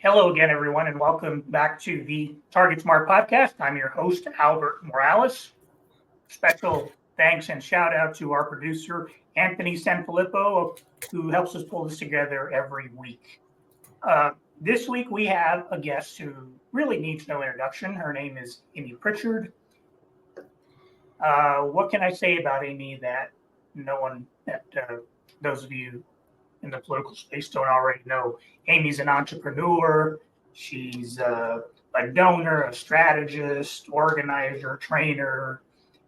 Hello again, everyone, and welcome back to the Target Smart Podcast. I'm your host, Albert Morales. Special thanks and shout out to our producer, Anthony Sanfilippo, who helps us pull this together every week. This week, we have a guest who really needs no introduction. Her name is Amy Pritchard. What can I say about Amy that those of you in the political space don't already know? Amy's an entrepreneur. She's a donor, a strategist, organizer, trainer.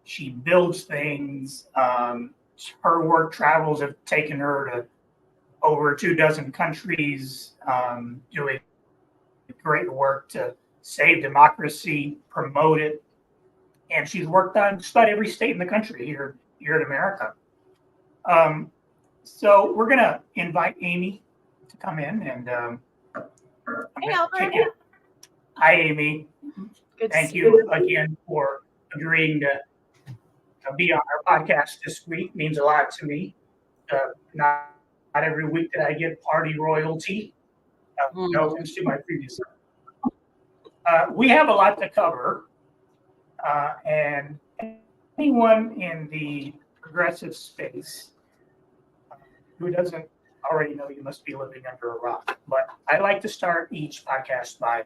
She builds things. Her work travels have taken her to over 24 countries, doing great work to save democracy, promote it. And she's worked on just about every state in the country here in America. So we're going to invite Amy to come in and Hey, Albert. Hi, Amy. Thank you again for agreeing to be on our podcast this week. It means a lot to me. Not every week that I get party royalty. No offense to my previous. We have a lot to cover, and anyone in the progressive space who doesn't already know, you must be living under a rock. But I like to start each podcast by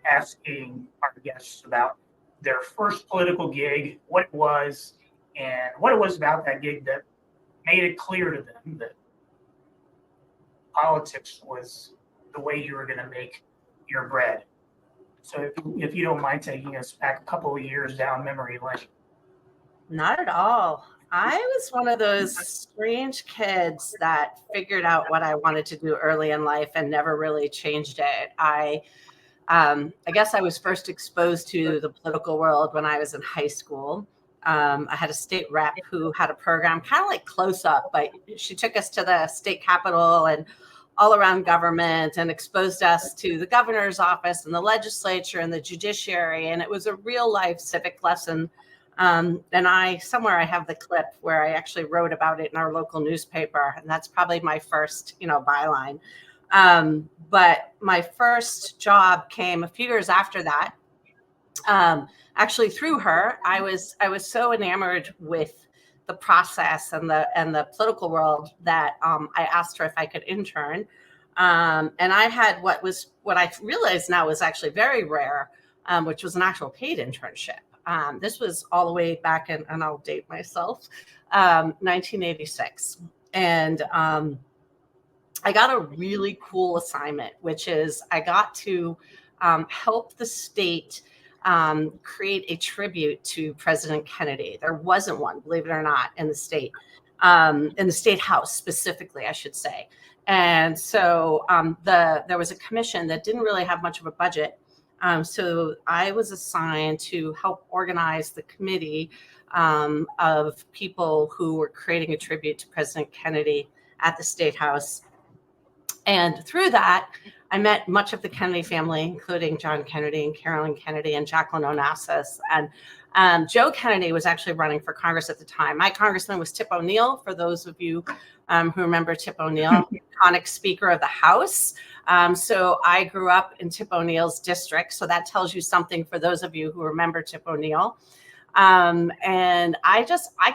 asking our guests about their first political gig, what it was, and what it was about that gig that made it clear to them that politics was the way you were going to make your bread. So if you don't mind taking us back a couple of years down memory lane. Not at all. I was one of those strange kids that figured out what I wanted to do early in life and never really changed it. I guess I was first exposed to the political world when I was in high school. I had a state rep who had a program kind of like Close Up, but she took us to the state capitol and all around government and exposed us to the governor's office and the legislature and the judiciary. And it was a real life civic lesson. And I have the clip where I actually wrote about it in our local newspaper. And that's probably my first, byline. But my first job came a few years after that. Actually through her, I was so enamored with the process and the political world that I asked her if I could intern. And I had what I realize now was actually very rare, which was an actual paid internship. This was all the way back in, and I'll date myself, 1986. And I got a really cool assignment, which is I got to help the state create a tribute to President Kennedy. There wasn't one, believe it or not, in the state house specifically, I should say. And so there was a commission that didn't really have much of a budget. So I was assigned to help organize the committee of people who were creating a tribute to President Kennedy at the State House. And through that, I met much of the Kennedy family, including John Kennedy and Carolyn Kennedy and Jacqueline Onassis. And Joe Kennedy was actually running for Congress at the time. My congressman was Tip O'Neill, for those of you who remember Tip O'Neill, iconic Speaker of the House. So I grew up in Tip O'Neill's district. So that tells you something for those of you who remember Tip O'Neill. And I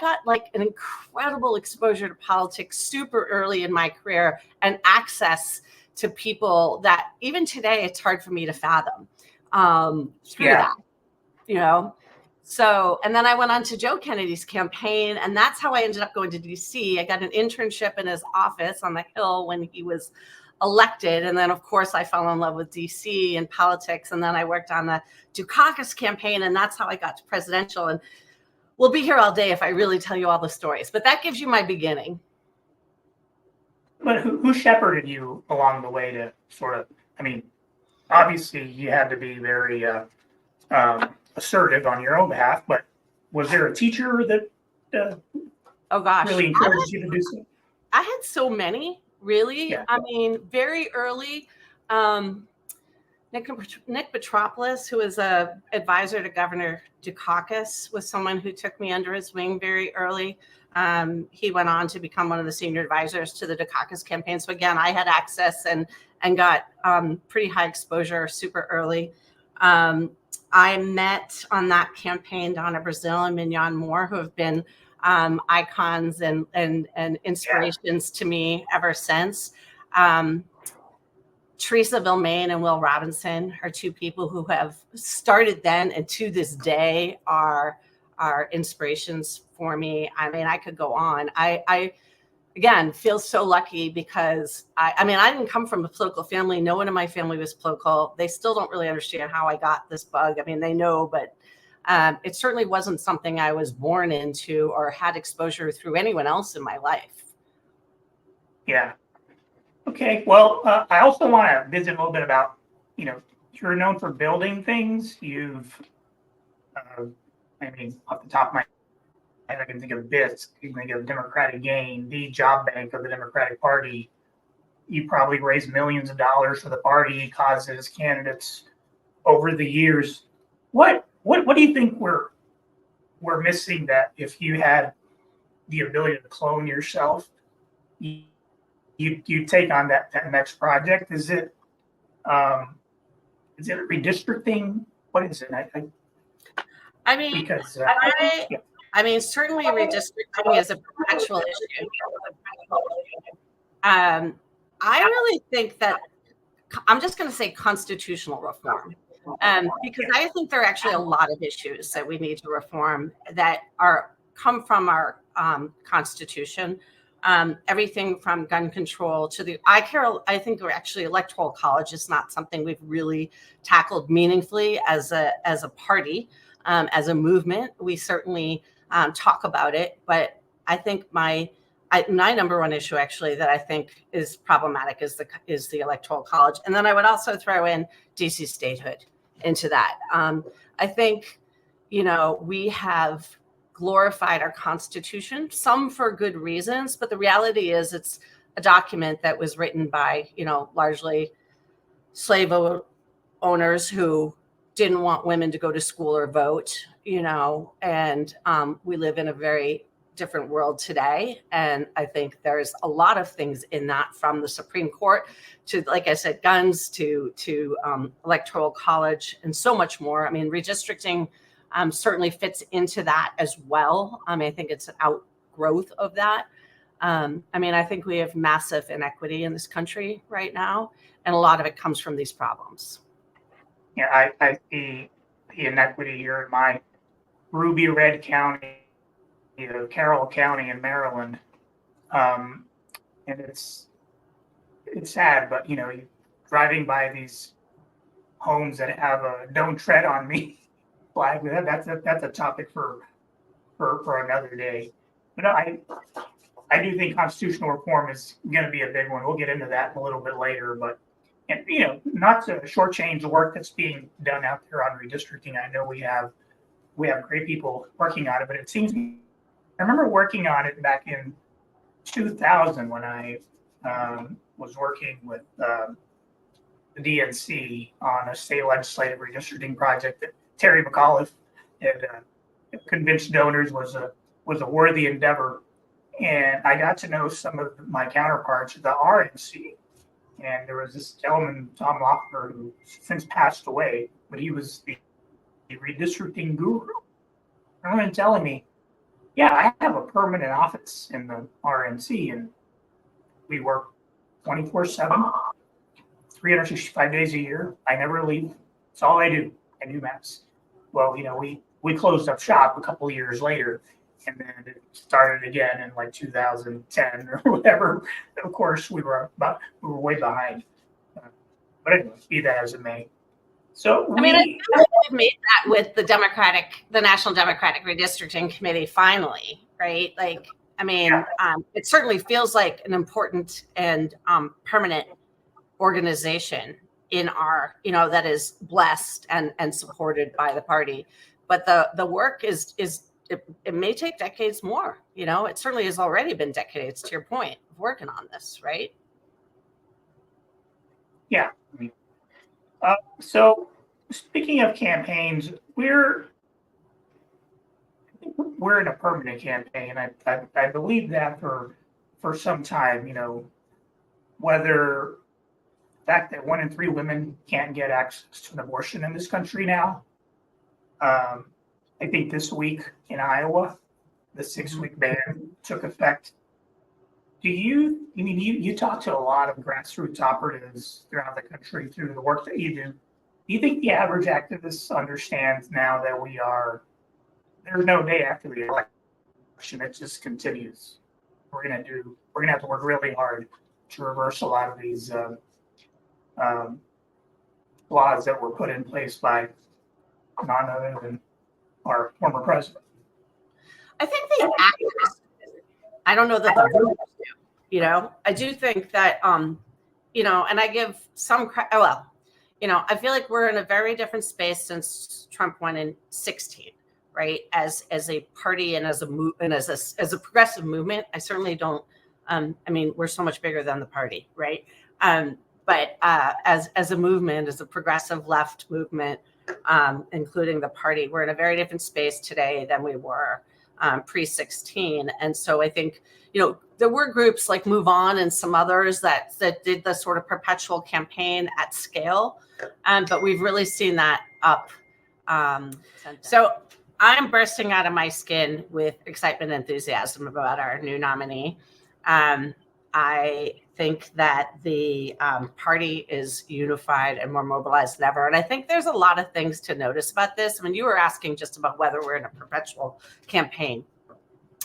got like an incredible exposure to politics super early in my career and access to people that even today it's hard for me to fathom through that, So, and then I went on to Joe Kennedy's campaign, and that's how I ended up going to DC. I got an internship in his office on the Hill when he was elected. And then, of course, I fell in love with DC and politics. And then I worked on the Dukakis campaign, and that's how I got to presidential. And we'll be here all day if I really tell you all the stories. But that gives you my beginning. But who shepherded you along the way to obviously you had to be very assertive on your own behalf, but was there a teacher that really encouraged you to do so? I had so many. Really? Yeah. I mean, very early, Nick Petropoulos, who was an advisor to Governor Dukakis, was someone who took me under his wing very early. He went on to become one of the senior advisors to the Dukakis campaign. So again, I had access and and got pretty high exposure super early. I met on that campaign Donna Brazil and Mignon Moore, who have been icons and inspirations to me ever since. Teresa Vilmain and Will Robinson are two people who have started then and to this day are inspirations for me. I mean, I could go on. I again feel so lucky because I mean, I didn't come from a political family. No one in my family was political. They still don't really understand how I got this bug. I mean, they know, but it certainly wasn't something I was born into or had exposure through anyone else in my life. Yeah. Okay. Well, I also want to visit a little bit about, you're known for building things. You've, I mean, off the top of my head, I can think of BITS, you can think of Democratic Gain, the job bank of the Democratic Party. You probably raised millions of dollars for the party, causes, candidates over the years. What do you think we're missing that if you had the ability to clone yourself, you take on that next project? Is it redistricting? What is it? I mean, because I mean, certainly redistricting is a perpetual issue. I really think that I'm just going to say constitutional reform, because I think there are actually a lot of issues that we need to reform that come from our Constitution. Everything from gun control to I think we're actually electoral college is not something we've really tackled meaningfully as a party, as a movement. We certainly talk about it, but I think my number one issue actually that I think is problematic is the electoral college. And then I would also throw in DC statehood into that. I think, we have glorified our Constitution, some for good reasons, but the reality is it's a document that was written by, largely slave owners who didn't want women to go to school or vote, and we live in a very different world today. And I think there's a lot of things in that, from the Supreme Court to, like I said, guns to electoral college and so much more. I mean, redistricting certainly fits into that as well. I mean, I think it's an outgrowth of that. I mean, I think we have massive inequity in this country right now, and a lot of it comes from these problems. Yeah, I see the inequity here in my ruby red county, Carroll County in Maryland, and it's sad. But you're driving by these homes that have a "Don't tread on me" flag. That's a topic for another day. But no, I do think constitutional reform is going to be a big one. We'll get into that a little bit later, but. And not to shortchange the work that's being done out there on redistricting. I know we have great people working on it, but it seems I remember working on it back in 2000 when I was working with the DNC on a state legislative redistricting project that Terry McAuliffe had convinced donors was a worthy endeavor, and I got to know some of my counterparts at the RNC. And there was this gentleman, Tom Loeffler, who since passed away, but he was the redistricting guru. I remember him telling me, yeah, I have a permanent office in the RNC, and we work 24/7, 365 days a year. I never leave. It's all I do. I do maps. Well, we closed up shop a couple of years later, and then it started again in like 2010 or whatever. Of course, we were way behind. But anyway, be that as it may. So I mean, I think we've made that with the National Democratic Redistricting Committee finally, right? Like, I mean, it certainly feels like an important and permanent organization in our, that is blessed and supported by the party. But the work is it may take decades more. It certainly has already been decades, to your point, of working on this, right? Yeah. So speaking of campaigns, we're in a permanent campaign. I believe that for some time, whether fact that 1 in 3 women can't get access to an abortion in this country now. I think this week in Iowa, the 6-week ban took effect. You talk to a lot of grassroots operatives throughout the country through the work that you do. Do you think the average activist understands now that there's no day after the election, it just continues? We're gonna have to work really hard to reverse a lot of these laws that were put in place by none other than our former president. I think the activists, I don't know that the voters do, I do think that, and I give some credit, I feel like we're in a very different space since Trump won in 2016, right? As a party and as a progressive movement, I certainly don't, we're so much bigger than the party, right? But as a movement, as a progressive left movement, including the party, we're in a very different space today than we were pre-16. And so I think, there were groups like Move On and some others that did the sort of perpetual campaign at scale. But we've really seen that up. So I'm bursting out of my skin with excitement and enthusiasm about our new nominee. I think that the party is unified and more mobilized than ever. And I think there's a lot of things to notice about this. You were asking just about whether we're in a perpetual campaign.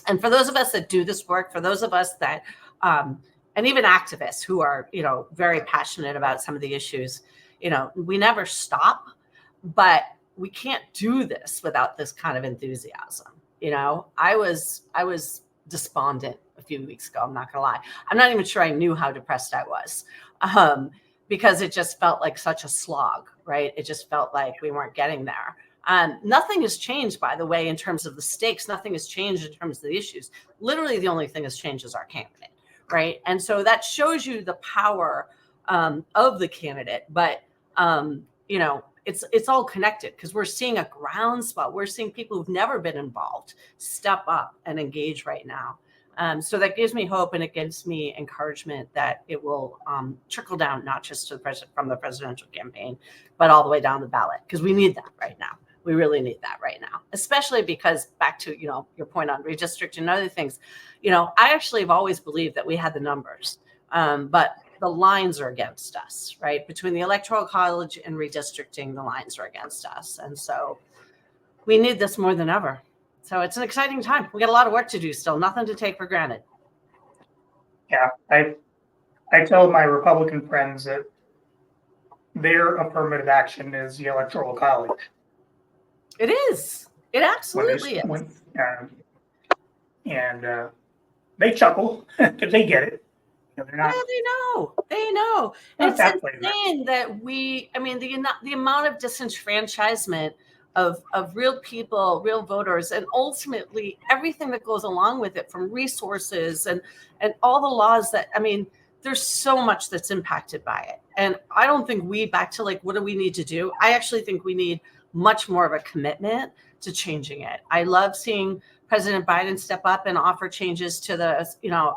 And for those of us that do this work, for those of us that, and even activists who are, very passionate about some of the issues, we never stop, but we can't do this without this kind of enthusiasm. I was despondent a few weeks ago. I'm not gonna lie. I'm not even sure I knew how depressed I was, because it just felt like such a slog, right? It just felt like we weren't getting there. Nothing has changed, by the way, in terms of the stakes. Nothing has changed in terms of the issues. Literally, the only thing that's changed is our candidate, right? And so that shows you the power of the candidate. But it's all connected because we're seeing a groundswell. We're seeing people who've never been involved step up and engage right now. So that gives me hope, and it gives me encouragement that it will trickle down, not just to from the presidential campaign, but all the way down the ballot, because we need that right now. We really need that right now, especially because back to, your point on redistricting and other things, I actually have always believed that we had the numbers, but the lines are against us, right? Between the Electoral College and redistricting, the lines are against us. And so we need this more than ever. So it's an exciting time. We got a lot of work to do still, nothing to take for granted. Yeah, I tell my Republican friends that their affirmative action is the Electoral College. It is. It absolutely is. And they chuckle because they get it. They're not. Yeah, they know. It's insane that the amount of disenfranchisement of real people, real voters, and ultimately everything that goes along with it, from resources and all the laws that, there's so much that's impacted by it. And I don't think back to what do we need to do? I actually think we need much more of a commitment to changing it. I love seeing President Biden step up and offer changes to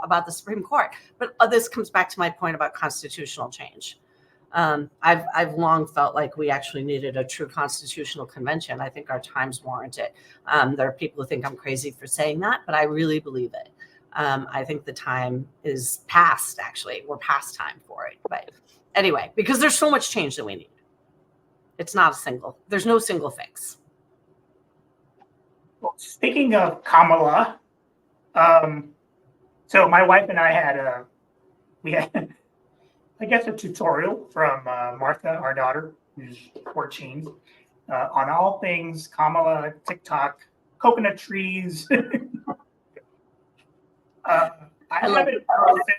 about the Supreme Court. But this comes back to my point about constitutional change. I've long felt like we actually needed a true constitutional convention. I think our times warrant it. There are people who think I'm crazy for saying that, but I really believe it. I think the time is past, actually. We're past time for it. But anyway, because there's so much change that we need. There's no single fix. Well, speaking of Kamala, so my wife and I had a tutorial from Martha, our daughter, who's 14, on all things Kamala, TikTok, coconut trees. I haven't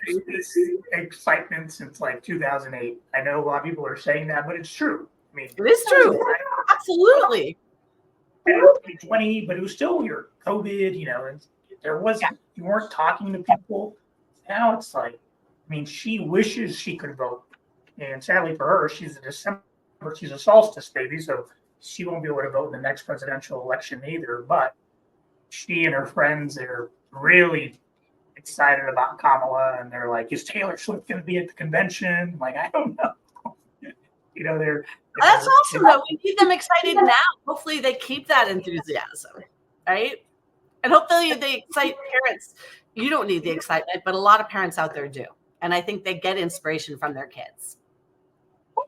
sensed this excitement since 2008. I know a lot of people are saying that, but it's true. It is true. Absolutely. 2020, but it was still your COVID, and there wasn't, you weren't talking to people. Now it's she wishes she could vote. And sadly for her, she's a solstice baby, so she won't be able to vote in the next presidential election either. But she and her friends are really excited about Kamala, and they're like, is Taylor Swift going to be at the convention? I don't know. they're That's awesome, though. We need them excited now. Hopefully they keep that enthusiasm, right? And hopefully they excite parents. You don't need the excitement, but a lot of parents out there do. And I think they get inspiration from their kids.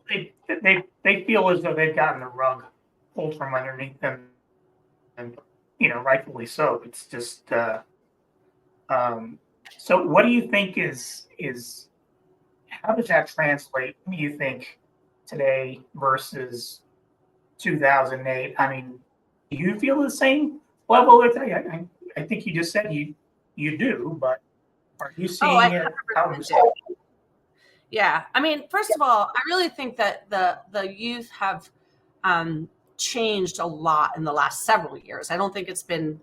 They feel as though they've gotten the rug pulled from underneath them, and rightfully so. It's just so what do you think is how does that translate, do you think, today versus 2008? I mean, do you feel the same level of I think you just said you do, but are you seeing it? Yeah. I mean, first of all, I really think that the youth have changed a lot in the last several years. I don't think it's been,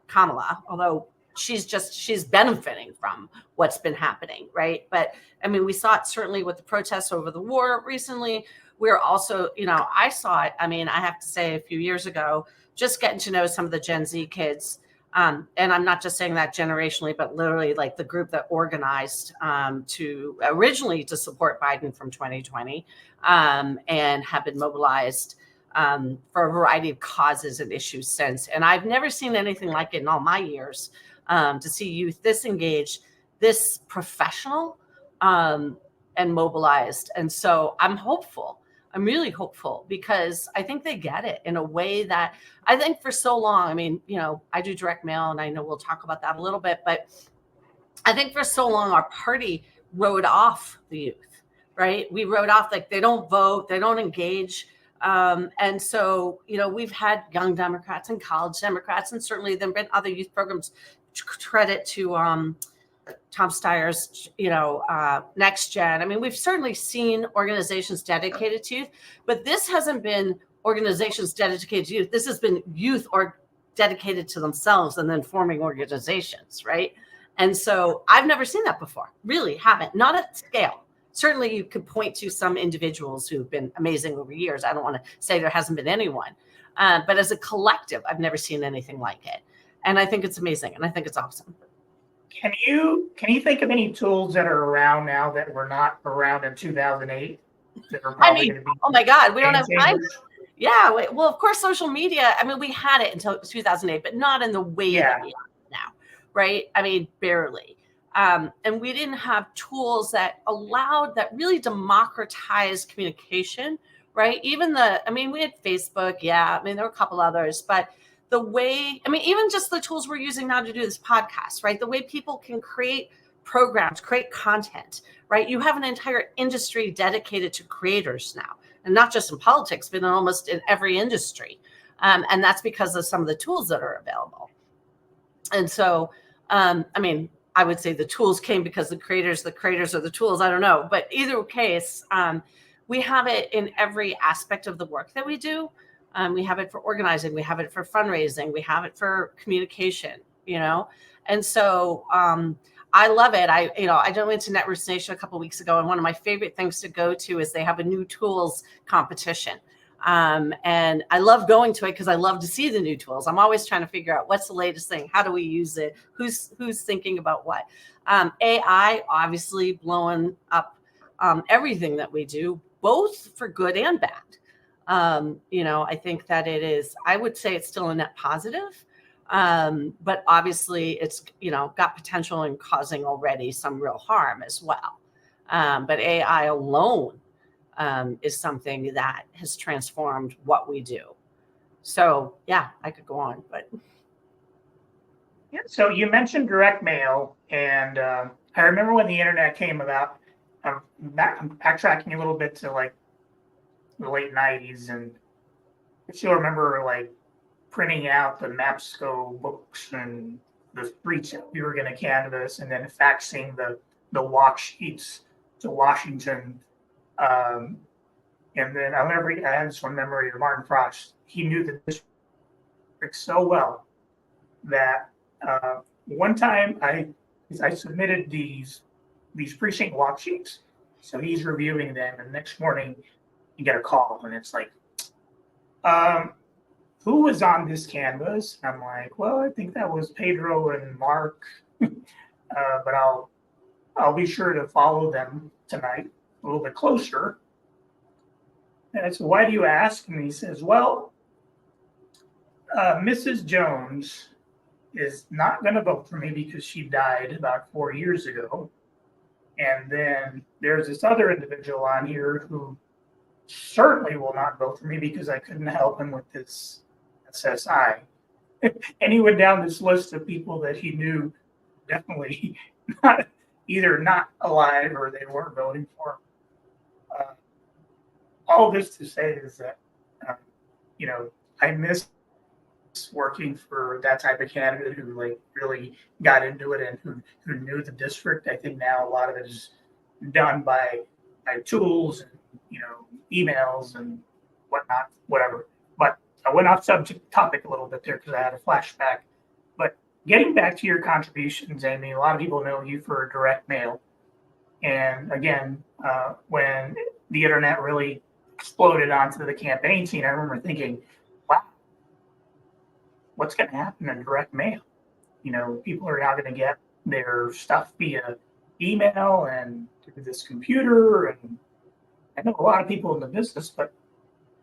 Kamala, although she's benefiting from what's been happening, right? But I mean, we saw it certainly with the protests over the war recently. We're also, I saw it. I mean, I have to say, a few years ago, just getting to know some of the Gen Z kids. And I'm not just saying that generationally, but literally like the group that organized originally to support Biden from 2020 and have been mobilized for a variety of causes and issues since. And I've never seen anything like it in all my years, to see youth this engaged, this professional, and mobilized. And so I'm hopeful. I'm really hopeful because I think they get it in a way that I think for so long, I mean, I do direct mail and I know we'll talk about that a little bit, but I think for so long our party wrote off the youth, right? We wrote off like they don't vote, they don't engage. And so, we've had young Democrats and college Democrats, and certainly there have been other youth programs. Credit to Tom Steyer's, Next Gen. I mean, we've certainly seen organizations dedicated to youth, but this hasn't been organizations dedicated to youth. This has been youth or dedicated to themselves and then forming organizations, right? And so I've never seen that before. Really haven't. Not at scale. Certainly you could point to some individuals who've been amazing over years. I don't want to say there hasn't been anyone. But as a collective, I've never seen anything like it. And I think it's amazing. And I think it's awesome. Can you think of any tools that are around now that were not around in 2008? That are probably going to be oh my God, we don't have time. Yeah. Well, of course, social media, I mean, we had it until 2008, but not in the way that we have it now, right? I mean, barely. And we didn't have tools that really democratized communication, right? We had Facebook. Yeah. I mean, there were a couple others, but the way, even just the tools we're using now to do this podcast, right? The way people can create programs, create content, right? You have an entire industry dedicated to creators now, and not just in politics, but in almost in every industry. And that's because of some of the tools that are available. And so, I would say the tools came because the creators are the tools. I don't know. But either case, we have it in every aspect of the work that we do. We have it for organizing. We have it for fundraising. We have it for communication, And so I love it. I went to Networks Nation a couple of weeks ago, and one of my favorite things to go to is they have a new tools competition. And I love going to it because I love to see the new tools. I'm always trying to figure out what's the latest thing. How do we use it? Who's thinking about what? AI obviously blowing up everything that we do, both for good and bad. I think that it is, I would say it's still a net positive. But obviously it's, got potential in causing already some real harm as well. But AI alone is something that has transformed what we do. So yeah, I could go on, but. Yeah, so you mentioned direct mail, and I remember when the internet came about. I'm backtracking a little bit to like the late 90s, and I still remember like printing out the MAPSCO books and the streets that we were going to canvass, and then faxing the walk sheets to Washington. And then I had this one memory of Martin Frost. He knew the district so well that one time I submitted these precinct walk sheets. So he's reviewing them, and next morning you get a call, and it's like, who was on this canvas? I'm like, well, I think that was Pedro and Mark, but I'll be sure to follow them tonight a little bit closer. And I said, why do you ask? And he says, well, Mrs. Jones is not going to vote for me because she died about 4 years ago. And then there's this other individual on here who certainly will not vote for me because I couldn't help him with this SSI. And he went down this list of people that he knew definitely either not alive or they weren't voting for him. All this to say is that, I miss working for that type of candidate who like really got into it and who knew the district. I think now a lot of it is done by tools and emails and whatnot, whatever. But I went off topic a little bit there because I had a flashback. But getting back to your contributions, Amy, a lot of people know you for direct mail. And again, when the internet really exploded onto the campaign scene, I remember thinking, wow, what's going to happen in direct mail? People are now going to get their stuff via email and through this computer. And I know a lot of people in the business, but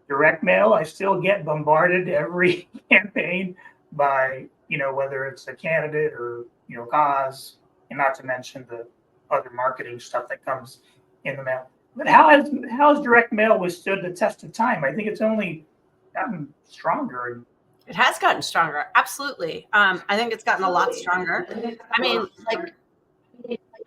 direct mail, I still get bombarded every campaign by, whether it's a candidate or, cause, and not to mention the other marketing stuff that comes in the mail. But how has direct mail withstood the test of time? I think it's only gotten stronger. It has gotten stronger. Absolutely. I think it's gotten a lot stronger. I mean, like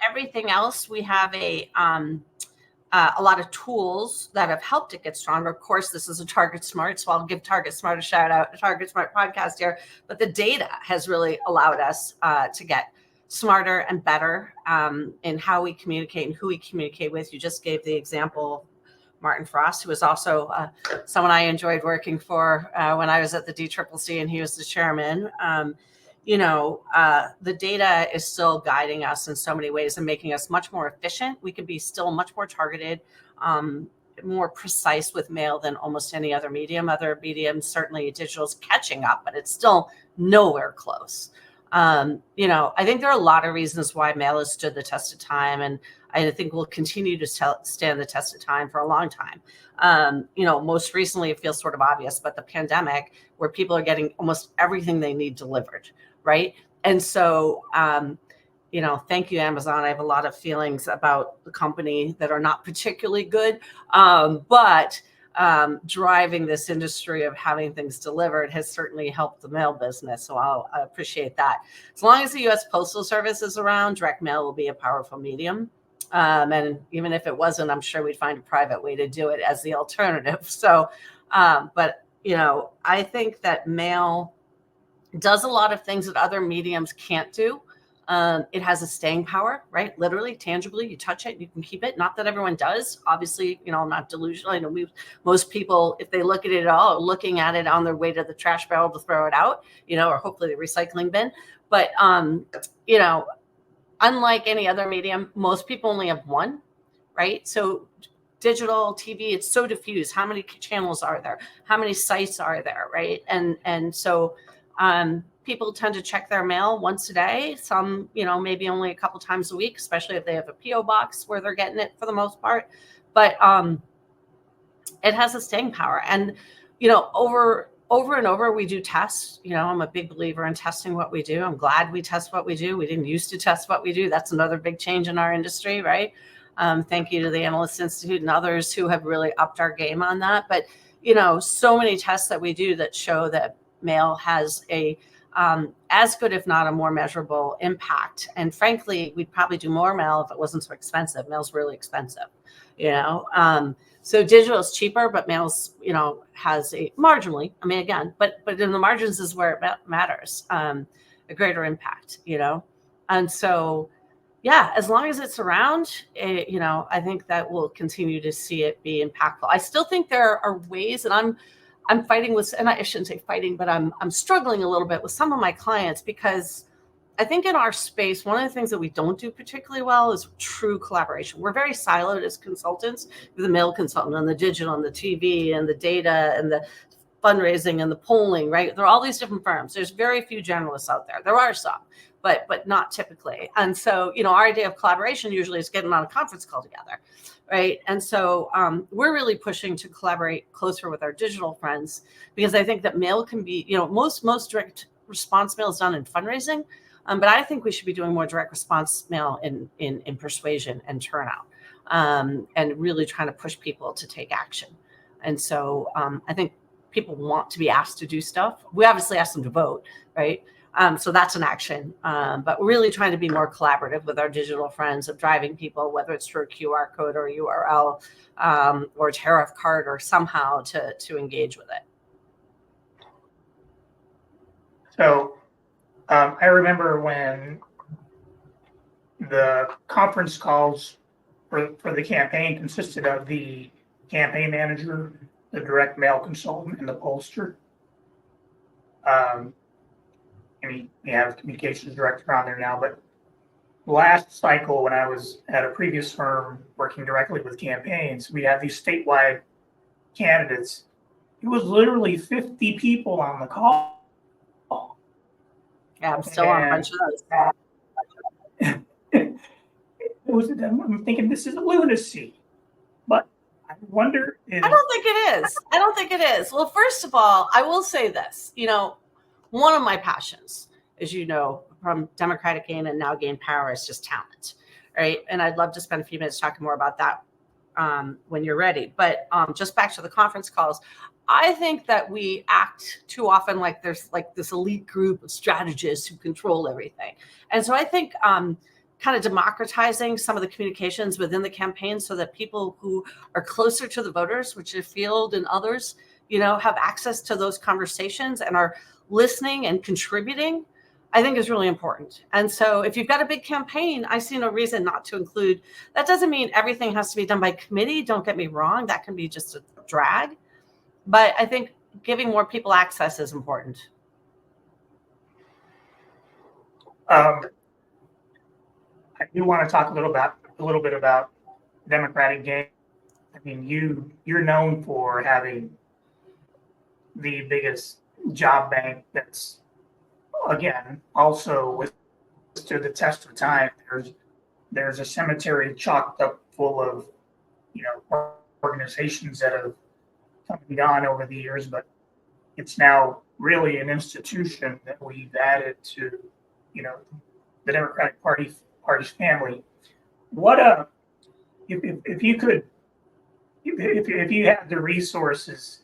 everything else, we have a lot of tools that have helped it get stronger. Of course, this is a Target Smart, so I'll give Target Smart a shout out, a Target Smart podcast here. But the data has really allowed us to get smarter and better in how we communicate and who we communicate with. You just gave the example, Martin Frost, who was also someone I enjoyed working for when I was at the DCCC and he was the chairman. The data is still guiding us in so many ways and making us much more efficient. We can be still much more targeted, more precise with mail than almost any other medium. Other mediums, certainly digital's catching up, but it's still nowhere close. I think there are a lot of reasons why mail has stood the test of time, and I think will continue to stand the test of time for a long time. Most recently, it feels sort of obvious, but the pandemic, where people are getting almost everything they need delivered, right? And so, thank you, Amazon. I have a lot of feelings about the company that are not particularly good, but driving this industry of having things delivered has certainly helped the mail business. So I appreciate that. As long as the U.S. Postal Service is around, direct mail will be a powerful medium. And even if it wasn't, I'm sure we'd find a private way to do it as the alternative. So, I think that mail does a lot of things that other mediums can't do. It has a staying power, right? Literally, tangibly, you touch it, you can keep it. Not that everyone does. Obviously, I'm not delusional. I know most people, if they look at it at all, are looking at it on their way to the trash barrel to throw it out, or hopefully the recycling bin. But, unlike any other medium, most people only have one, right? So digital TV, it's so diffused. How many channels are there? How many sites are there, right? And so people tend to check their mail once a day. Some, maybe only a couple times a week, especially if they have a P.O. box where they're getting it for the most part. But it has a staying power. And, over and over, we do tests. I'm a big believer in testing what we do. I'm glad we test what we do. We didn't used to test what we do. That's another big change in our industry, right? Thank you to the Analyst Institute and others who have really upped our game on that. But, so many tests that we do that show that mail has a as good, if not a more measurable impact. And frankly, we'd probably do more mail if it wasn't so expensive. Mail's really expensive, So digital is cheaper, but mail's, has a marginally, but in the margins is where it matters, a greater impact, And so, yeah, as long as it's around, I think that we'll continue to see it be impactful. I still think there are ways, and I'm fighting with, and I shouldn't say fighting, but I'm struggling a little bit with some of my clients because I think in our space, one of the things that we don't do particularly well is true collaboration. We're very siloed as consultants, the mail consultant and the digital and the TV and the data and the fundraising and the polling, right? There are all these different firms. There's very few generalists out there. There are some, but not typically. And so, our idea of collaboration usually is getting on a conference call together, right? And so we're really pushing to collaborate closer with our digital friends, because I think that mail can be, most direct response mail is done in fundraising, but I think we should be doing more direct response mail in persuasion and turnout, and really trying to push people to take action. And so I think people want to be asked to do stuff. We obviously ask them to vote, right? So that's an action, but we're really trying to be more collaborative with our digital friends of driving people, whether it's through a QR code or a URL or a tariff card or somehow to engage with it. So I remember when the conference calls for the campaign consisted of the campaign manager, the direct mail consultant, and the pollster. We have communications director on there now, but last cycle when I was at a previous firm working directly with campaigns, we had these statewide candidates. It was literally 50 people on the call. Yeah, I'm still on a bunch of those. I'm thinking this is lunacy, but I wonder if... I don't think it is. Well, first of all, I will say this, one of my passions, as you know, from Democratic gain and now gain power, is just talent, right? And I'd love to spend a few minutes talking more about that when you're ready. But just back to the conference calls, I think that we act too often like there's like this elite group of strategists who control everything. And so I think kind of democratizing some of the communications within the campaign so that people who are closer to the voters, which is Field and others, have access to those conversations and are listening and contributing, I think is really important. And so if you've got a big campaign, I see no reason not to include. That doesn't mean everything has to be done by committee. Don't get me wrong. That can be just a drag. But I think giving more people access is important. I do want to talk a little bit about Democratic gain. I mean, you're known for having the biggest job bank that's, again, also withstood the test of time. There's a cemetery chalked up full of organizations that have come and gone over the years, but it's now really an institution that we've added to the Democratic Party's family. What if you had the resources,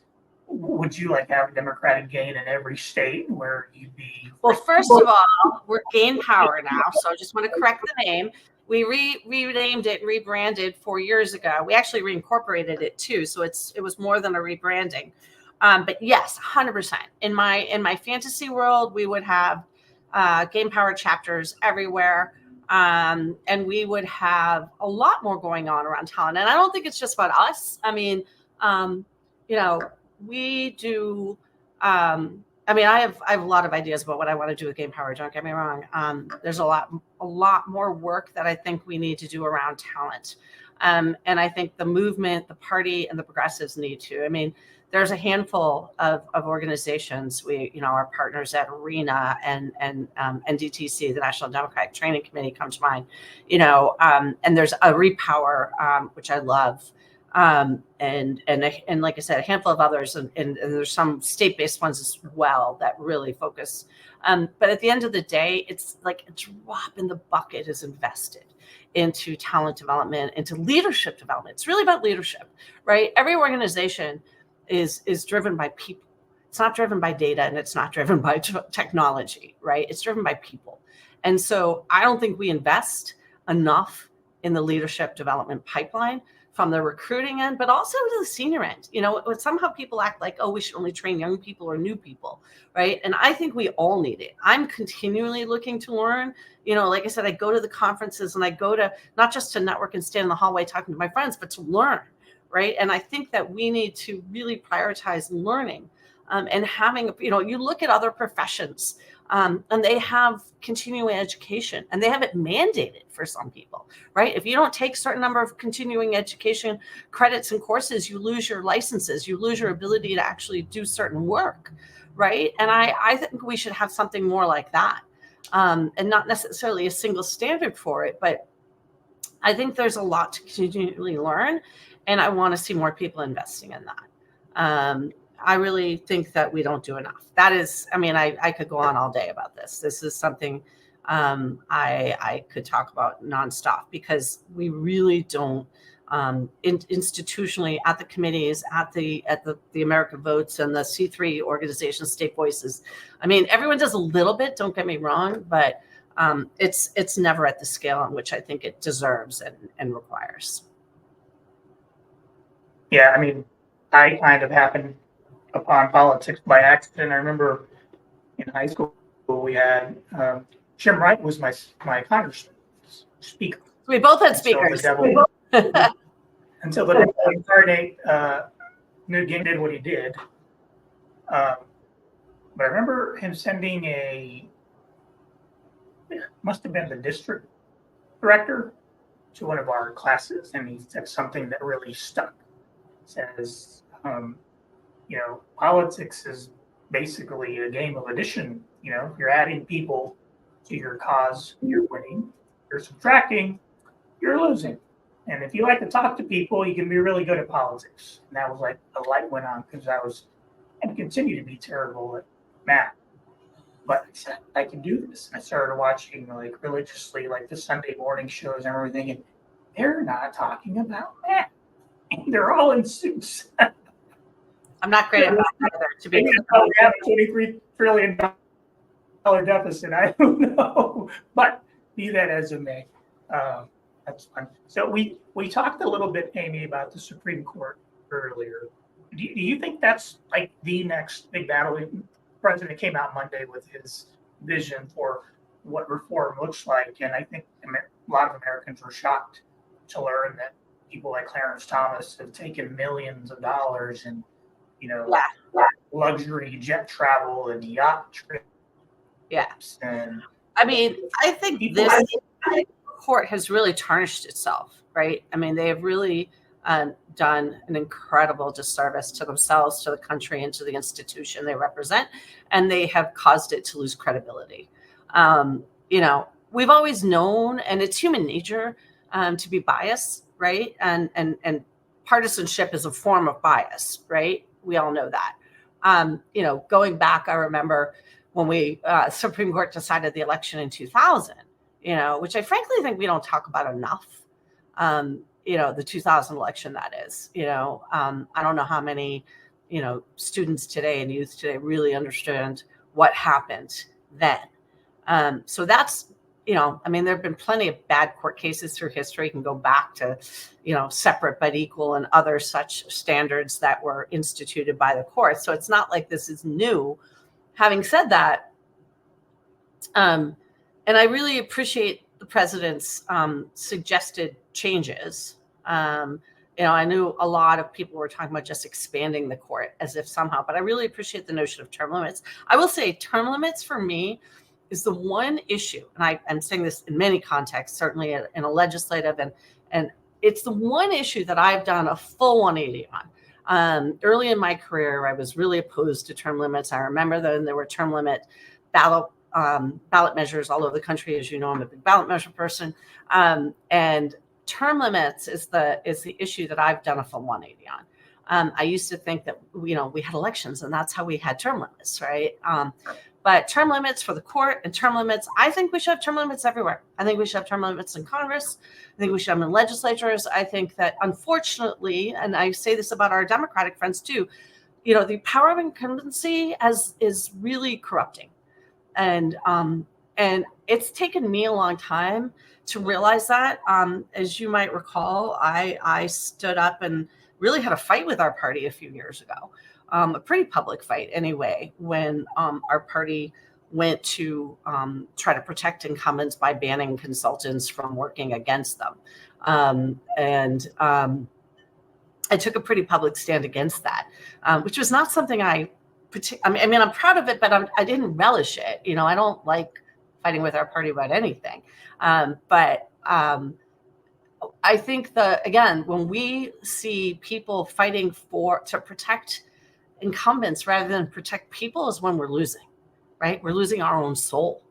would you like to have a Democratic gain in every state where you'd be? Well, first of all, we're Gain Power now, so I just want to correct the name. We renamed it, rebranded 4 years ago. We actually reincorporated it too, so it was more than a rebranding. But yes, 100%. In my fantasy world, we would have Gain Power chapters everywhere. And we would have a lot more going on around talent. And I don't think it's just about us. I mean, we do. I have a lot of ideas about what I want to do with Gain Power. Don't get me wrong. There's a lot more work that I think we need to do around talent. And I think the movement, the party, and the progressives need to. I mean, there's a handful of organizations. Our partners at ARENA and NDTC, the National Democratic Training Committee, come to mind. And there's a Repower, which I love. And like I said, a handful of others, and there's some state-based ones as well that really focus. But at the end of the day, it's like a drop in the bucket is invested into talent development, into leadership development. It's really about leadership, right? Every organization is driven by people. It's not driven by data, and it's not driven by technology, right? It's driven by people. And so I don't think we invest enough in the leadership development pipeline from the recruiting end, but also to the senior end. Somehow people act like, we should only train young people or new people, right? And I think we all need it. I'm continually looking to learn. Like I said, I go to the conferences and I go to not just to network and stand in the hallway talking to my friends, but to learn, right? And I think that we need to really prioritize learning and having, you look at other professions, and they have continuing education, and they have it mandated for some people, right? If you don't take a certain number of continuing education credits and courses, you lose your licenses, you lose your ability to actually do certain work, right? And I think we should have something more like that, and not necessarily a single standard for it, but I think there's a lot to continually learn, and I want to see more people investing in that. I really think that we don't do enough. That is, I could go on all day about this. This is something I could talk about nonstop, because we really don't, institutionally, at the committees, at the American Votes and the C3 organizations, State Voices. Everyone does a little bit, don't get me wrong, but it's never at the scale in which I think it deserves and requires. Yeah, I kind of happened upon politics by accident. I remember in high school we had Jim Wright was my congressman speaker. We both had speakers. Until the devil incarnate, Newt Gingrich did what he did. But I remember him sending must have been the district director to one of our classes, and he said something that really stuck. It says, politics is basically a game of addition. You're adding people to your cause, you're winning. You're subtracting, you're losing. And if you like to talk to people, you can be really good at politics. And that was like the light went on, because and continue to be terrible at math. But I said, I can do this. And I started watching religiously, the Sunday morning shows and everything. And they're not talking about math. They're all in suits. I'm not great at math either, to be we have a $23 trillion deficit. I don't know. But be that as it may, that's fun. So we talked a little bit, Amy, about the Supreme Court earlier. Do you think that's the next big battle? The president came out Monday with his vision for what reform looks like. And I think a lot of Americans were shocked to learn that people like Clarence Thomas have taken millions of dollars and luxury jet travel and yacht trips. Yes. And I think this court has really tarnished itself, right? They have really done an incredible disservice to themselves, to the country, and to the institution they represent, and they have caused it to lose credibility. We've always known, and it's human nature to be biased, right? And partisanship is a form of bias, right? We all know that. Going back, I remember when Supreme Court decided the election in 2000, which I frankly think we don't talk about enough. The 2000 election, that is. I don't know how many, students today and youth today really understand what happened then. So that's, there have been plenty of bad court cases through history. You can go back to, separate but equal and other such standards that were instituted by the court. So it's not like this is new. Having said that, and I really appreciate the president's suggested changes. I knew a lot of people were talking about just expanding the court as if somehow, but I really appreciate the notion of term limits. I will say term limits for me is the one issue, and I'm saying this in many contexts, certainly in a legislative, and it's the one issue that I've done a full 180 on. Early in my career, I was really opposed to term limits. I remember then there were term limit ballot measures all over the country. As you know, I'm a big ballot measure person, and term limits is the issue that I've done a full 180 on. I used to think that we had elections and that's how we had term limits, right? But term limits for the court and term limits, I think we should have term limits everywhere. I think we should have term limits in Congress. I think we should have them in legislatures. I think that unfortunately, and I say this about our Democratic friends too, the power of incumbency is really corrupting. And it's taken me a long time to realize that. As you might recall, I stood up and really had a fight with our party a few years ago. A pretty public fight anyway, when our party went to try to protect incumbents by banning consultants from working against them. And I took a pretty public stand against that, which was not something I I'm proud of it, but I didn't relish it. I don't like fighting with our party about anything. But I think again, when we see people fighting to protect incumbents rather than protect people is when we're losing, right? We're losing our own soul.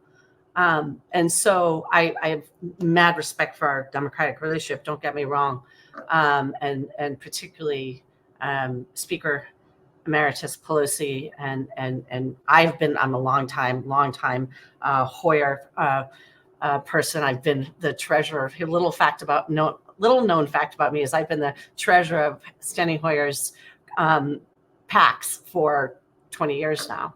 And so I have mad respect for our democratic relationship. Don't get me wrong. And particularly Speaker Emeritus Pelosi and I'm a long time Hoyer person. I've been the treasurer. A little known fact about me is I've been the treasurer of Steny Hoyer's PACs for 20 years now.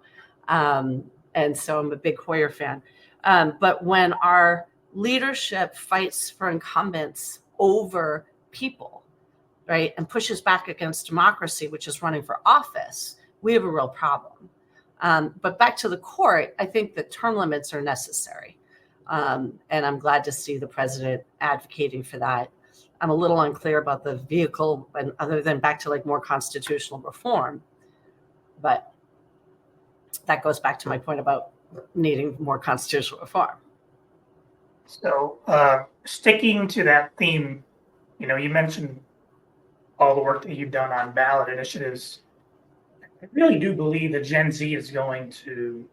And so I'm a big Hoyer fan. But when our leadership fights for incumbents over people, right, and pushes back against democracy, which is running for office, we have a real problem. But back to the court, I think that term limits are necessary. And I'm glad to see the president advocating for that. I'm a little unclear about the vehicle, and other than back to more constitutional reform. But that goes back to my point about needing more constitutional reform. So sticking to that theme, you mentioned all the work that you've done on ballot initiatives. I really do believe that Gen Z is going to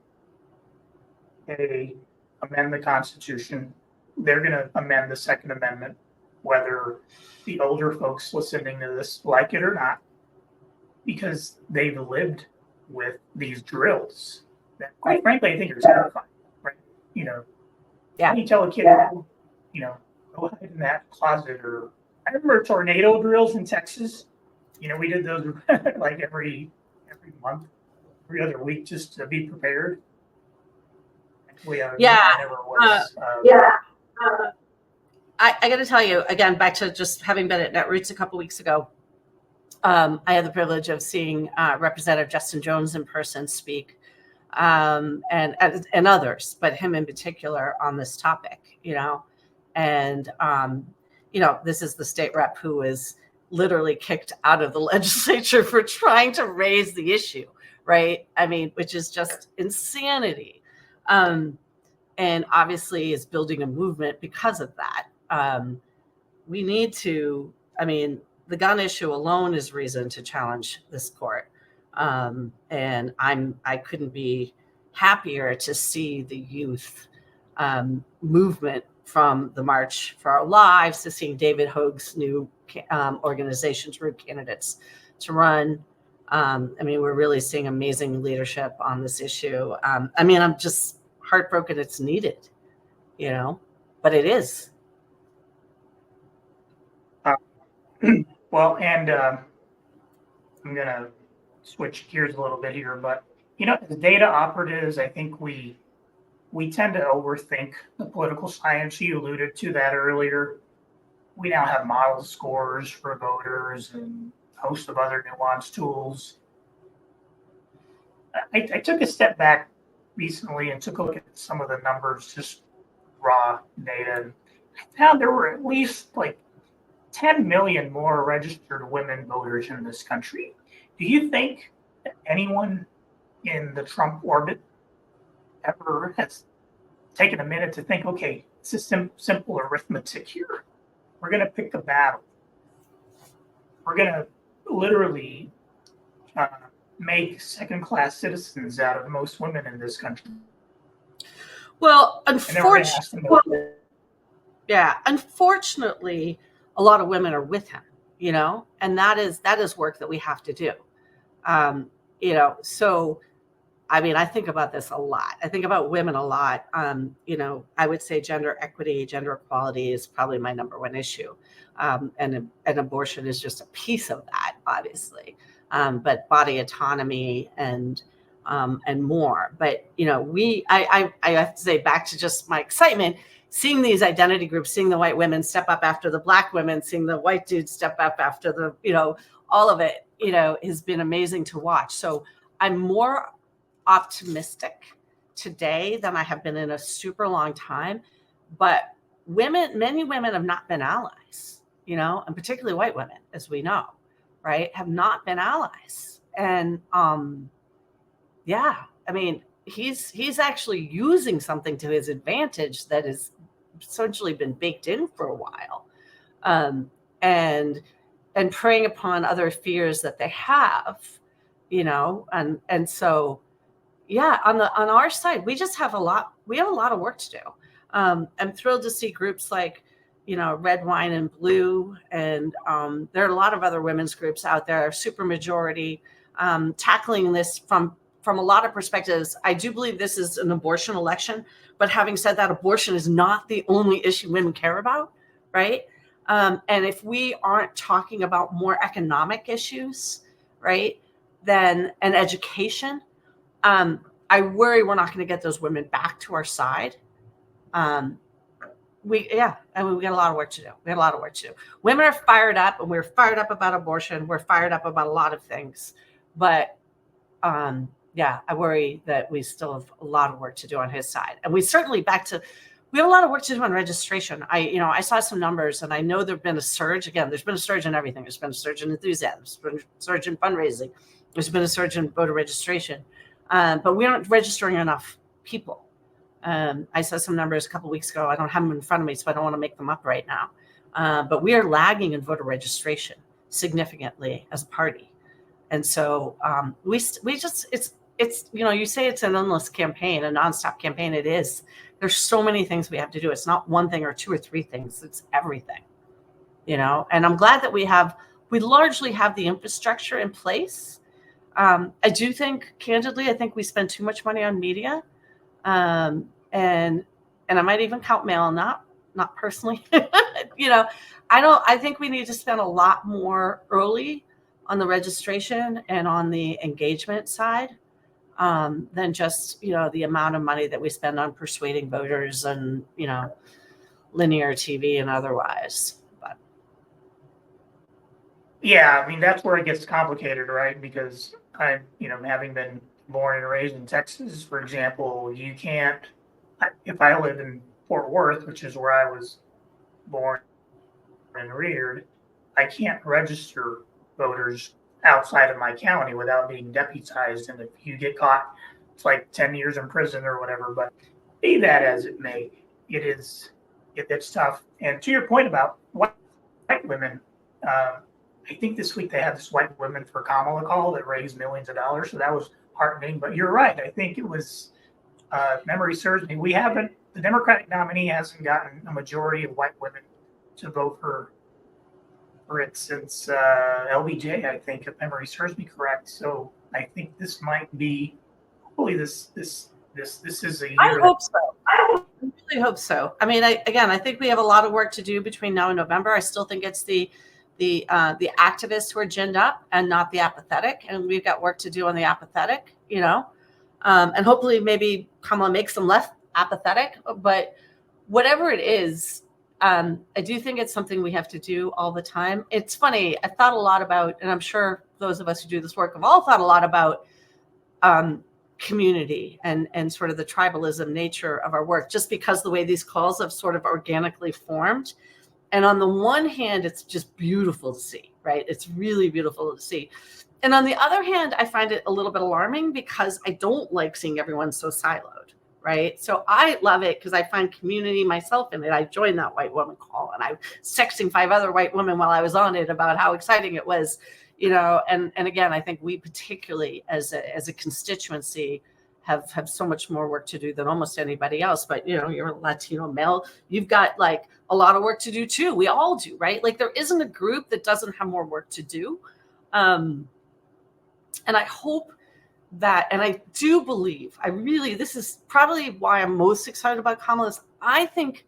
amend the Constitution. They're going to amend the Second Amendment, whether the older folks listening to this like it or not, because they've lived with these drills that, quite frankly, I think are terrifying, right? Yeah. You tell a kid, go hide in that closet. Or I remember tornado drills in Texas. We did those every month, every other week, just to be prepared. I got to tell you again, back to just having been at Netroots a couple weeks ago. I had the privilege of seeing Representative Justin Jones in person speak, and others, but him in particular on this topic. And this is the state rep who was literally kicked out of the legislature for trying to raise the issue, right? Which is just insanity. And obviously is building a movement because of that. We need to, the gun issue alone is reason to challenge this court. And I couldn't be happier to see the youth movement from the March for Our Lives to seeing David Hogue's new organization, Root Candidates to Run. We're really seeing amazing leadership on this issue. I'm just heartbroken it's needed, but it is. Well, and I'm going to switch gears a little bit here, but, as data operatives, I think we tend to overthink the political science. You alluded to that earlier. We now have model scores for voters and a host of other nuanced tools. I took a step back recently and took a look at some of the numbers, just raw data. And I found there were at least 10 million more registered women voters in this country. Do you think that anyone in the Trump orbit ever has taken a minute to think, okay, it's a simple arithmetic here. We're going to pick a battle. We're going to literally make second-class citizens out of most women in this country. Well, unfortunately, a lot of women are with him, and that is work that we have to do. So, I think about this a lot. I think about women a lot. I would say gender equity, gender equality is probably my number one issue. And abortion is just a piece of that, obviously. But body autonomy and more. But, I have to say, back to just my excitement, seeing these identity groups, seeing the white women step up after the black women, seeing the white dudes step up after the, all of it, has been amazing to watch. So I'm more optimistic today than I have been in a super long time. But many women have not been allies, and particularly white women, as we know, right, have not been allies. And yeah, I mean, he's actually using something to his advantage that has essentially been baked in for a while, and preying upon other fears that they have, and so yeah, on our side, we just have a lot. We have a lot of work to do. I'm thrilled to see groups like, Red Wine and Blue, and there are a lot of other women's groups out there, Supermajority, tackling this from a lot of perspectives. I do believe this is an abortion election, but having said that, abortion is not the only issue women care about, right? And if we aren't talking about more economic issues, right, then and education, I worry we're not going to get those women back to our side. And we got a lot of work to do. We got a lot of work to do. Women are fired up, and we're fired up about abortion. We're fired up about a lot of things, but I worry that we still have a lot of work to do on his side. And we have a lot of work to do on registration. I saw some numbers, and I know there's been a surge. Again, there's been a surge in everything. There's been a surge in enthusiasm. There's been a surge in fundraising. There's been a surge in voter registration. But we aren't registering enough people. I saw some numbers a couple of weeks ago. I don't have them in front of me, so I don't want to make them up right now. But we are lagging in voter registration significantly as a party. And so we just, it's you say it's an endless campaign, a nonstop campaign. It is. There's so many things we have to do. It's not one thing or two or three things. It's everything, and I'm glad that we largely have the infrastructure in place. I do think, candidly, we spend too much money on media, and I might even count mail on that, not personally. I think we need to spend a lot more early on the registration and on the engagement side, than just, the amount of money that we spend on persuading voters and, linear TV and otherwise. But yeah, I mean, that's where it gets complicated, right? Because having been born and raised in Texas, for example, you can't, if I live in Fort Worth, which is where I was born and reared, I can't register voters outside of my county without being deputized. And if you get caught, it's like 10 years in prison or whatever. But be that as it may, it's tough. And to your point about white women, I think this week they had this White Women for Kamala call that raised millions of dollars. So that was heartening. But you're right. I think it was, memory serves me, the Democratic nominee hasn't gotten a majority of white women to vote for it since LBJ, I think, if memory serves me correct. So I think this might be, hopefully this is a year. I hope so. I really hope so. I mean, I think we have a lot of work to do between now and November. I still think it's the activists who are ginned up and not the apathetic, and we've got work to do on the apathetic, and hopefully maybe Kamala makes them less apathetic. But whatever it is, I do think it's something we have to do all the time. It's funny. I thought a lot about, and I'm sure those of us who do this work have all thought a lot about community and sort of the tribalism nature of our work, just because the way these calls have sort of organically formed. And on the one hand, it's just beautiful to see, right? It's really beautiful to see. And on the other hand, I find it a little bit alarming because I don't like seeing everyone so siloed, right? So I love it because I find community myself in it. I joined that white woman call, and I was texting 5 other white women while I was on it about how exciting it was, and again, I think we particularly as a constituency have so much more work to do than almost anybody else. But you're a Latino male, you've got like a lot of work to do too. We all do, right? Like there isn't a group that doesn't have more work to do. And I hope that, and I do believe, this is probably why I'm most excited about Kamala, is I think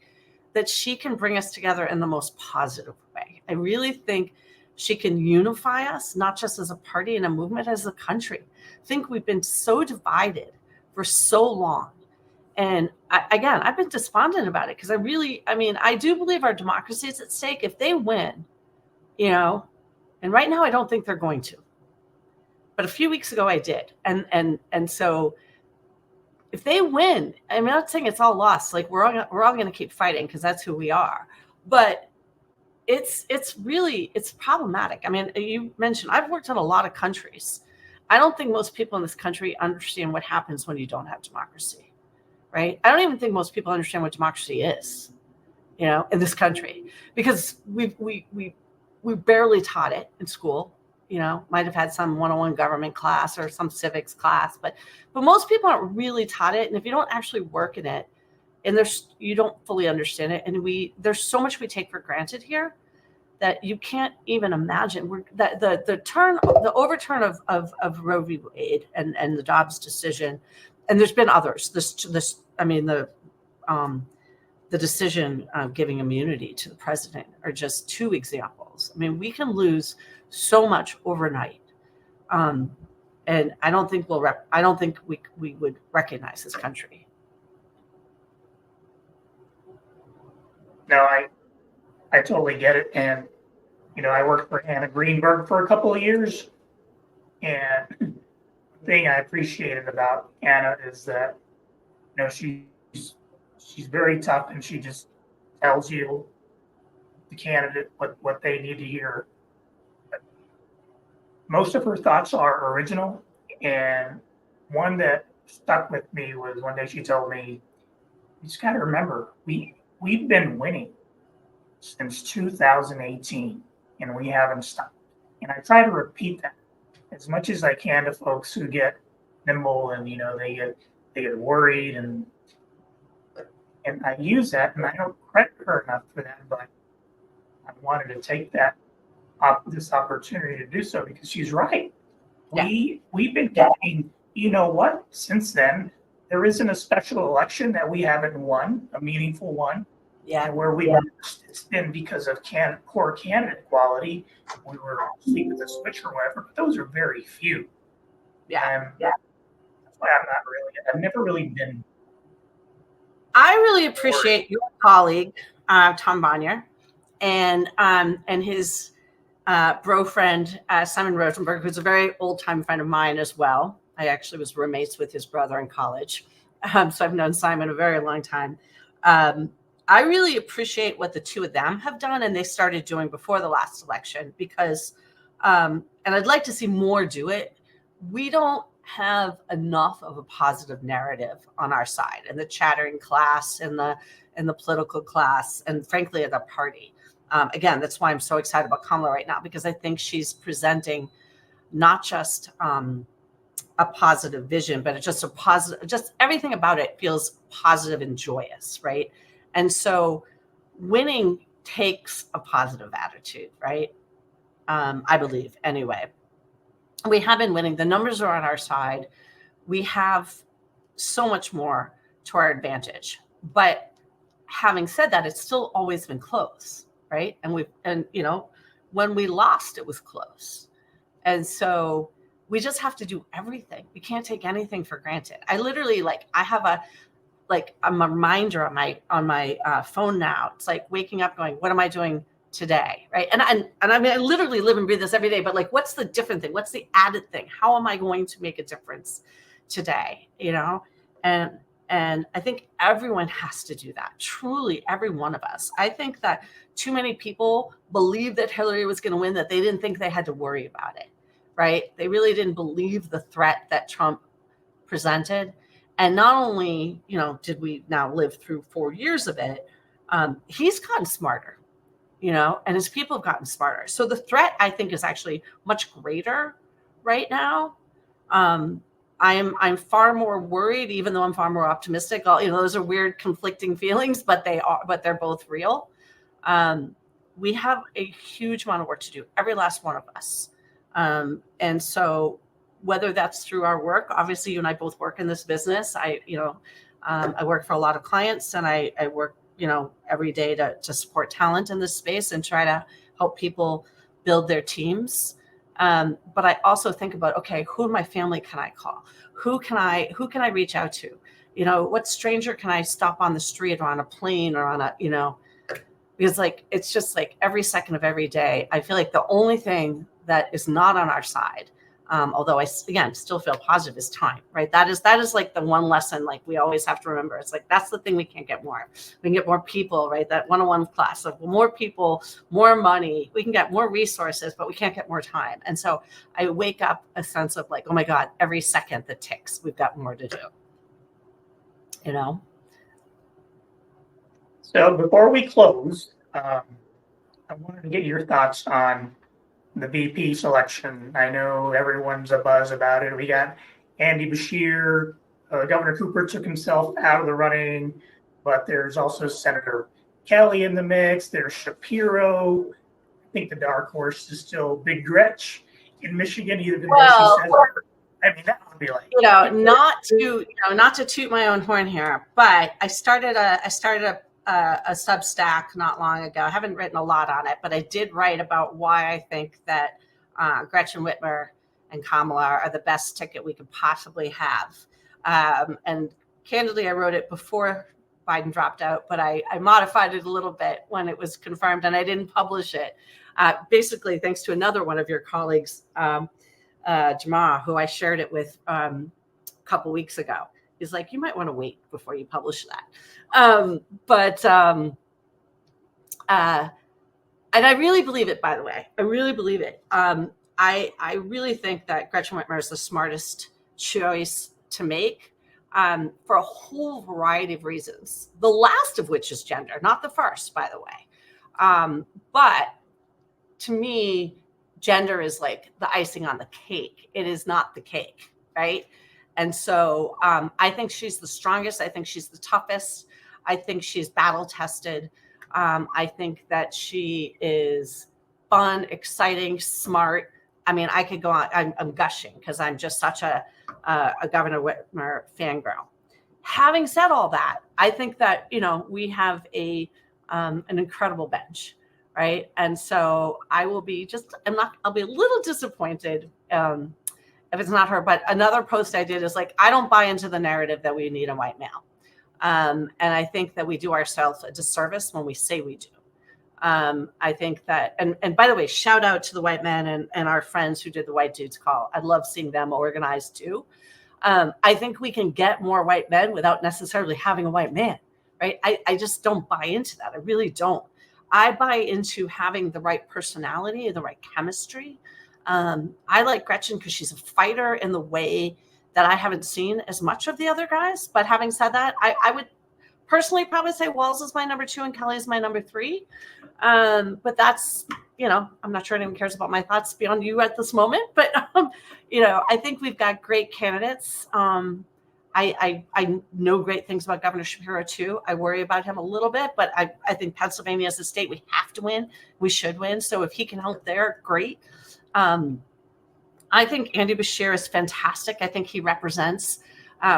that she can bring us together in the most positive way. I really think she can unify us, not just as a party and a movement, as a country. I think we've been so divided for so long. And I've been despondent about it because I do believe our democracy is at stake. If they win, and right now I don't think they're going to. But a few weeks ago I did. And so if they win, I'm not saying it's all lost. Like we're all going to keep fighting because that's who we are. But it's problematic. I mean, you mentioned I've worked in a lot of countries. I don't think most people in this country understand what happens when you don't have democracy, right? I don't even think most people understand what democracy is, in this country, because we barely taught it in school. Might have had some 101 government class or some civics class, but most people aren't really taught it. And if you don't actually work in it, and you don't fully understand it, and there's so much we take for granted here that you can't even imagine. The overturn of Roe v. Wade and the Dobbs decision, and there's been others. The decision giving immunity to the president are just two examples. I mean, we can lose so much overnight, and I don't think we would recognize this country. No, I totally get it. And, I worked for Anna Greenberg for a couple of years. And the thing I appreciated about Anna is that, she's very tough, and she just tells you, the candidate, what they need to hear. But most of her thoughts are original. And one that stuck with me was one day she told me, you just got to remember, we've been winning since 2018, and we haven't stopped. And I try to repeat that as much as I can to folks who get nimble and they get worried, and I use that, and I don't credit her enough for that, but I wanted to take this opportunity to do so because she's right. Yeah. We've been getting, since then. There isn't a special election that we haven't won, a meaningful one. Yeah. And where we lost, it's been because of poor candidate quality. We were asleep at the switch or whatever, but those are very few. Yeah. That's why I've never really been. I really appreciate your colleague, Tom Bonnier, and his bro friend, Simon Rosenberg, who's a very old-time friend of mine as well. I actually was roommates with his brother in college. So I've known Simon a very long time. I really appreciate what the two of them have done, and they started doing before the last election, because, and I'd like to see more do it. We don't have enough of a positive narrative on our side, and the chattering class and the political class, and frankly, at the party. Again, that's why I'm so excited about Kamala right now, because I think she's presenting not just a positive vision, but it's just everything about it feels positive and joyous, right? And so winning takes a positive attitude, right? I believe, anyway. We have been winning. The numbers are on our side. We have so much more to our advantage. But having said that, it's still always been close, right? And when we lost, it was close. And so we just have to do everything. We can't take anything for granted. I literally, I have a reminder on my phone now. It's like waking up going, what am I doing today, right? And I mean, I literally live and breathe this every day, but what's the different thing? What's the added thing? How am I going to make a difference today, And I think everyone has to do that. Truly, every one of us. I think that too many people believed that Hillary was going to win, that they didn't think they had to worry about it, right? They really didn't believe the threat that Trump presented. And not only, did we now live through 4 years of it, he's gotten smarter, and his people have gotten smarter. So the threat, I think, is actually much greater right now. I'm far more worried, even though I'm far more optimistic. Those are weird, conflicting feelings, but they're both real. We have a huge amount of work to do, every last one of us. And so whether that's through our work, obviously you and I both work in this business. I work for a lot of clients, and I work, every day to support talent in this space and try to help people build their teams. But I also think about, okay, who in my family can I call? Who can I reach out to? What stranger can I stop on the street or on a plane or on a, because it's just every second of every day, I feel like the only thing that is not on our side Although again, still feel positive is time, right? That is like the one lesson, like we always have to remember. It's like, that's the thing we can't get more. We can get more people, right? That one-on-one class of more people, more money, we can get more resources, but we can't get more time. And so I wake up a sense of like, oh my God, every second that ticks, we've got more to do, you know? So before we close, I wanted to get your thoughts on the VP selection. I know everyone's abuzz about it. We got Andy Beshear. Governor Cooper took himself out of the running, but there's also Senator Kelly in the mix. There's Shapiro. I think the dark horse is still Big Gretch in Michigan. Even though she says, I mean, that would be like, not to toot my own horn here, but I started a Substack not long ago. I haven't written a lot on it, but I did write about why I think that Gretchen Whitmer and Kamala are the best ticket we could possibly have. And candidly, I wrote it before Biden dropped out, but I modified it a little bit when it was confirmed, and I didn't publish it. Basically, thanks to another one of your colleagues, Jamal, who I shared it with a couple weeks ago. He's like, you might want to wait before you publish that. And I really believe it, by the way. I really believe it. I really think that Gretchen Whitmer is the smartest choice to make for a whole variety of reasons. The last of which is gender, not the first, by the way. But to me, gender is like the icing on the cake. It is not the cake, right? And so I think she's the strongest. I think she's the toughest. I think she's battle tested. I think that she is fun, exciting, smart. I mean, I could go on. I'm gushing because I'm just such a Governor Whitmer fangirl. Having said all that, I think that, we have an incredible bench, right? And so I'll be a little disappointed if it's not her. But another post I did is like, I don't buy into the narrative that we need a white male. And I think that we do ourselves a disservice when we say we do. I think that, and by the way, shout out to the white men and our friends who did the White Dudes Call. I love seeing them organized too. I think we can get more white men without necessarily having a white man, right? I just don't buy into that. I really don't. I buy into having the right personality and the right chemistry. I like Gretchen because she's a fighter in the way that I haven't seen as much of the other guys. But having said that, I would personally probably say Walz is my number 2 and Kelly is my number 3. But that's, I'm not sure anyone cares about my thoughts beyond you at this moment. But, I think we've got great candidates. I know great things about Governor Shapiro, too. I worry about him a little bit, but I think Pennsylvania is a state we have to win. We should win. So if he can help there, great. I think Andy Beshear is fantastic. I think he represents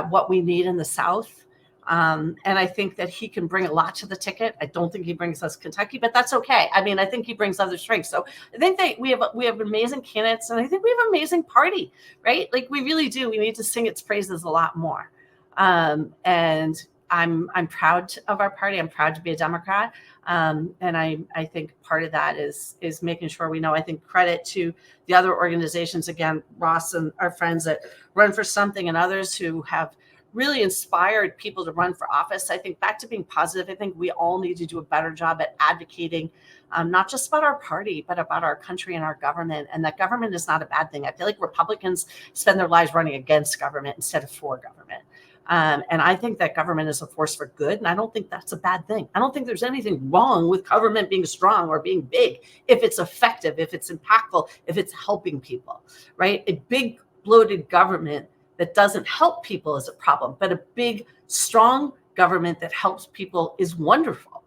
what we need in the South. And I think that he can bring a lot to the ticket. I don't think he brings us Kentucky, but that's okay. I mean, I think he brings other strengths. So I think that we have amazing candidates, and I think we have an amazing party, right? Like we really do. We need to sing its praises a lot more. And I'm proud of our party. I'm proud to be a Democrat. And I think part of that is making sure we know. I think credit to the other organizations, again, Ross and our friends that Run for Something and others who have really inspired people to run for office. I think back to being positive, I think we all need to do a better job at advocating, not just about our party, but about our country and our government. And that government is not a bad thing. I feel like Republicans spend their lives running against government instead of for government. And I think that government is a force for good. And I don't think that's a bad thing. I don't think there's anything wrong with government being strong or being big if it's effective, if it's impactful, if it's helping people, right? A big bloated government that doesn't help people is a problem, but a big, strong government that helps people is wonderful.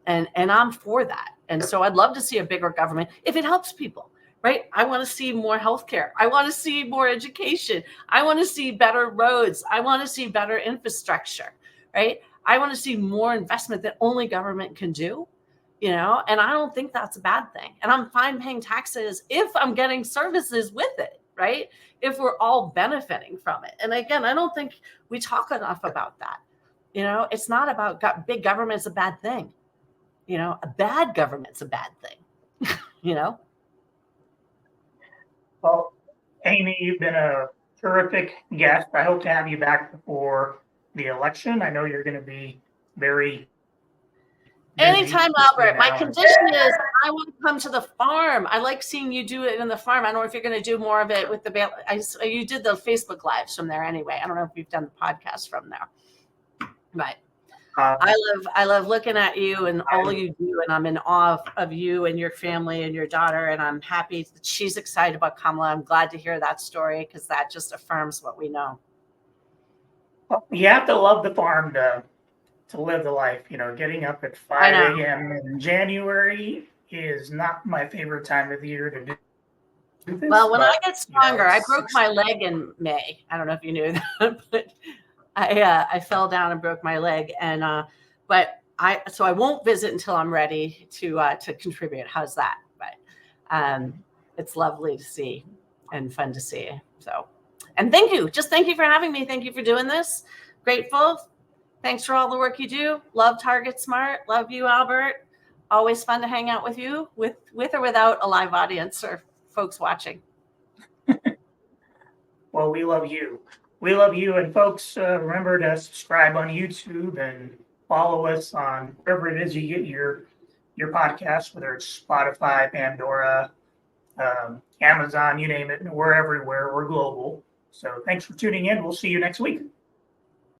And I'm for that. And so I'd love to see a bigger government if it helps people. Right? I want to see more healthcare. I want to see more education. I want to see better roads. I want to see better infrastructure, right? I want to see more investment that only government can do, and I don't think that's a bad thing. And I'm fine paying taxes if I'm getting services with it, right? If we're all benefiting from it. And again, I don't think we talk enough about that. It's not about big government's a bad thing. A bad government's a bad thing, Well, Amy, you've been a terrific guest. I hope to have you back before the election. I know you're going to be very busy Anytime, between Albert. My now and condition is I want to come to the farm. I like seeing you do it in the farm. I don't know if you're going to do more of it with the you did the Facebook lives from there anyway. I don't know if you've done the podcast from there, but I love looking at you and all you do, and I'm in awe of you and your family and your daughter, and I'm happy that she's excited about Kamala. I'm glad to hear that story because that just affirms what we know. Well, you have to love the farm to live the life. Getting up at 5 a.m. in January is not my favorite time of the year to do this. Well, when I get stronger, I broke my leg in May. I don't know if you knew that, but I fell down and broke my leg, and so I won't visit until I'm ready to contribute. How's that? But it's lovely to see and fun to see. So, and thank you for having me. Thank you for doing this. Grateful. Thanks for all the work you do. Love Target Smart. Love you, Albert. Always fun to hang out with you, with or without a live audience or folks watching. Well, we love you. We love you. And folks, remember to subscribe on YouTube and follow us on wherever it is you get your podcast, whether it's Spotify, Pandora, Amazon, you name it. We're everywhere. We're global. So thanks for tuning in. We'll see you next week.